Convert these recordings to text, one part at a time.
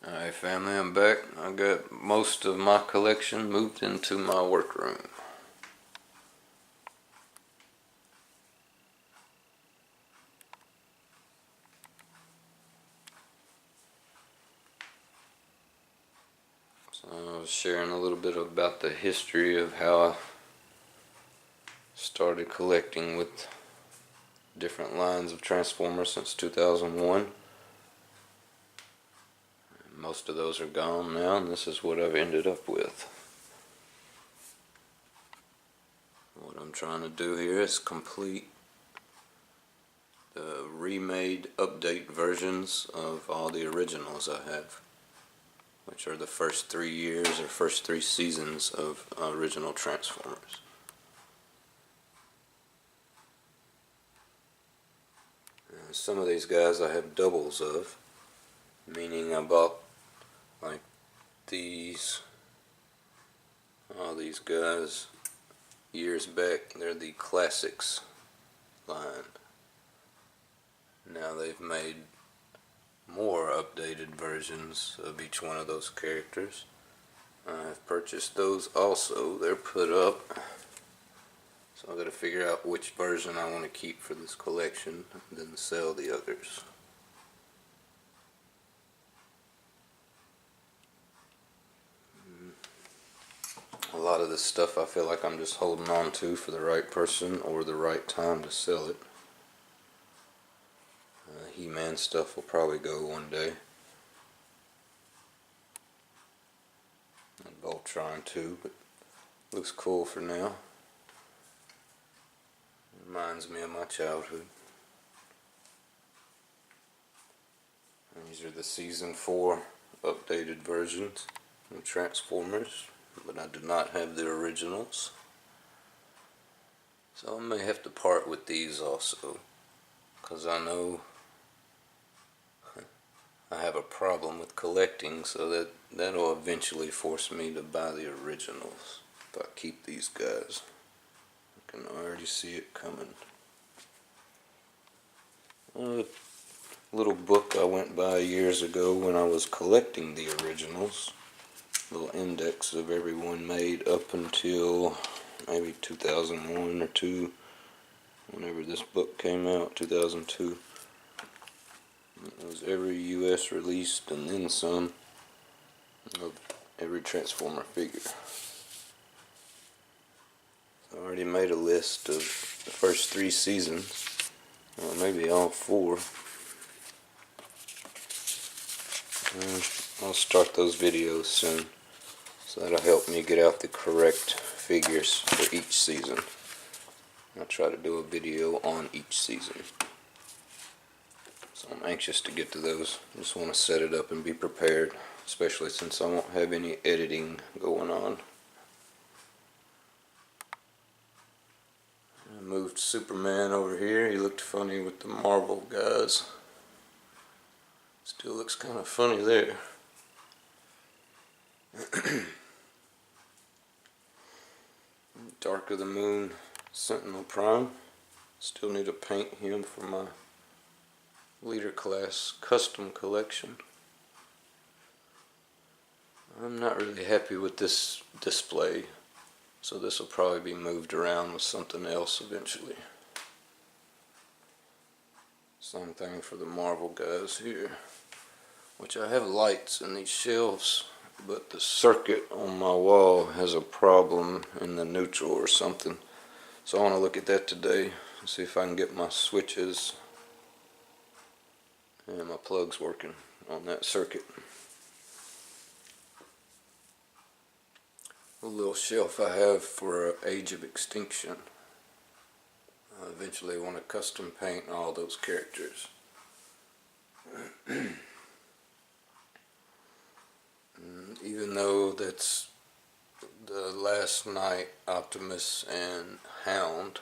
Alright family, I'm back. I got most of my collection moved into my workroom. So I was sharing a little bit about the history of how I started collecting with different lines of Transformers since 2001. Most of those are gone now, and this is what I've ended up with. What I'm trying to do here is complete the remade update versions of all the originals I have, which are the first 3 years or first 3 seasons of original Transformers. Some of these guys I have doubles of, meaning I bought like all these guys years back. They're the classics line. Now they've made more updated versions of each one of those characters. I've purchased those also. They're put up, so I've got to figure out which version I want to keep for this collection and then sell the others. A lot of this stuff I feel like I'm just holding on to for the right person or the right time to sell it. He-Man stuff will probably go one day. And Voltron too, but looks cool for now. Reminds me of my childhood. And these are the season 4 updated versions of Transformers, but I do not have the originals. So I may have to part with these also, because I know I have a problem with collecting, so that'll eventually force me to buy the originals if I keep these guys. I can already see it coming. A little book I went by years ago when I was collecting the originals. Little index of everyone made up until maybe 2001 or 2, whenever this book came out, 2002. It was every US released and then some of every Transformer figure. I already made a list of the first 3 seasons, or maybe all 4. I'll start those videos soon, so that'll help me get out the correct figures for each season. I'll try to do a video on each season. So I'm anxious to get to those. Just want to set it up and be prepared, especially since I won't have any editing going on. I moved Superman over here. He looked funny with the Marvel guys. Still looks kind of funny there. Dark of the Moon Sentinel Prime. Still need to paint him for my Leader Class custom collection. I'm not really happy with this display, so this will probably be moved around with something else eventually. Same thing for the Marvel guys here, which I have lights in these shelves, but the circuit on my wall has a problem in the neutral or something. So I want to look at that today and see if I can get my switches and my plugs working on that circuit. A little shelf I have for Age of Extinction. I eventually want to custom paint all those characters. Even though that's the Last Night Optimus and Hound,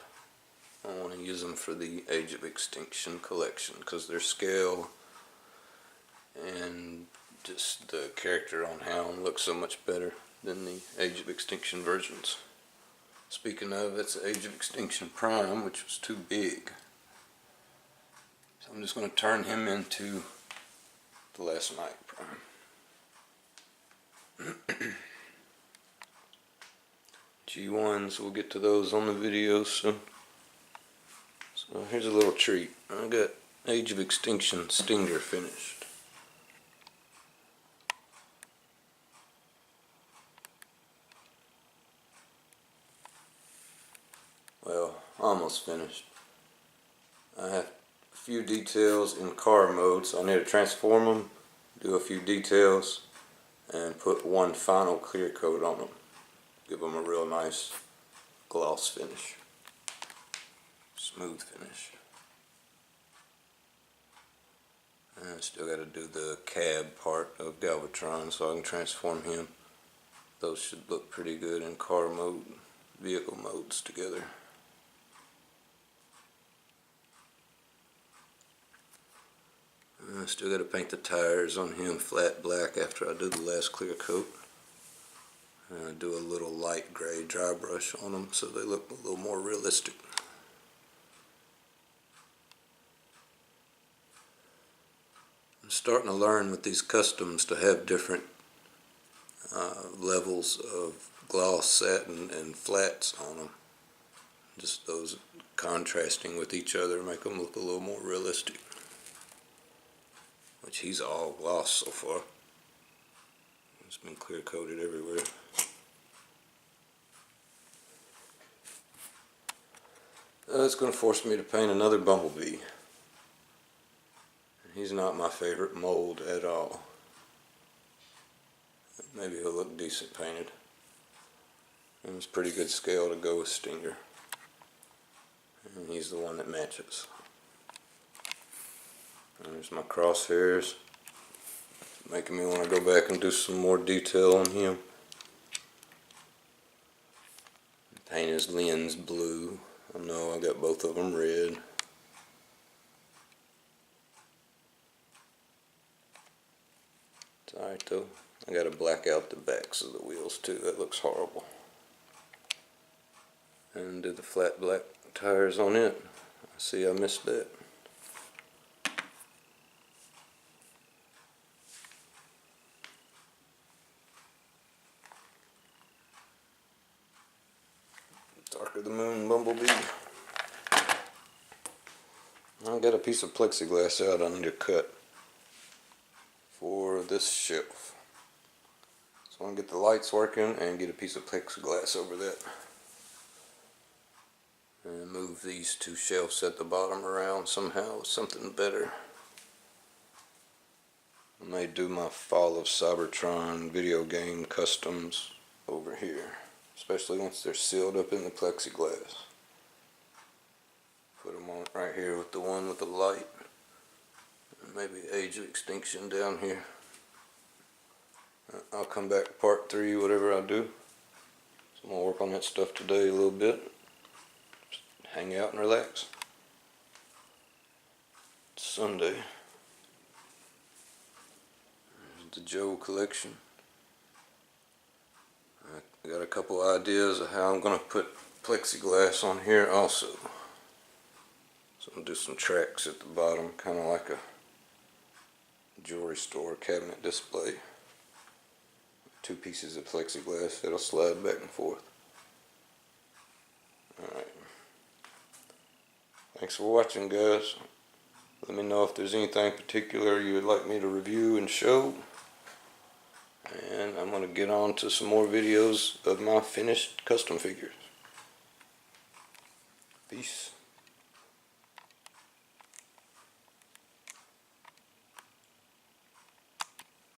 I want to use them for the Age of Extinction collection because their scale and just the character on Hound looks so much better than the Age of Extinction versions. Speaking of, it's Age of Extinction Prime, which was too big. So I'm just going to turn him into the Last Night Prime. G1s, we'll get to those on the video soon. So here's a little treat. I got Age of Extinction Stinger finished. Well, almost finished. I have a few details in car mode, so I need to transform them, do a few details, and put one final clear coat on them. Give them a real nice gloss finish. Smooth finish. And I still got to do the cab part of Galvatron so I can transform him. Those should look pretty good in car mode, vehicle modes together. I still got to paint the tires on him flat black after I do the last clear coat. Do a little light gray dry brush on them so they look a little more realistic. I'm starting to learn with these customs to have different levels of gloss, satin, and flats on them. Just those contrasting with each other make them look a little more realistic. Which he's all gloss so far. It's been clear coated everywhere. It's going to force me to paint another Bumblebee. He's not my favorite mold at all. Maybe he'll look decent painted. And it's pretty good scale to go with Stinger. And he's the one that matches. And there's my crosshairs. Making me want to go back and do some more detail on him. Paint his lens blue. I know I got both of them red. It's alright though. I gotta black out the backs of the wheels too. That looks horrible. And do the flat black tires on it. I see I missed that. Dark of the Moon Bumblebee. I got a piece of plexiglass out I need to cut for this shelf. So I'm going to get the lights working and get a piece of plexiglass over that. And move these two shelves at the bottom around somehow with something better. I may do my Fall of Cybertron video game customs over here. Especially once they're sealed up in the plexiglass. Put them on right here with the one with the light. And maybe Age of Extinction down here. I'll come back to part 3, whatever I do. So I'm going to work on that stuff today a little bit. Just hang out and relax. It's Sunday. There's the Joe collection. I got a couple ideas of how I'm going to put plexiglass on here also. So I'm going to do some tracks at the bottom, kind of like a jewelry store cabinet display. 2 pieces of plexiglass that'll slide back and forth. Alright. Thanks for watching, guys. Let me know if there's anything particular you would like me to review and show. And I'm going to get on to some more videos of my finished custom figures. Peace.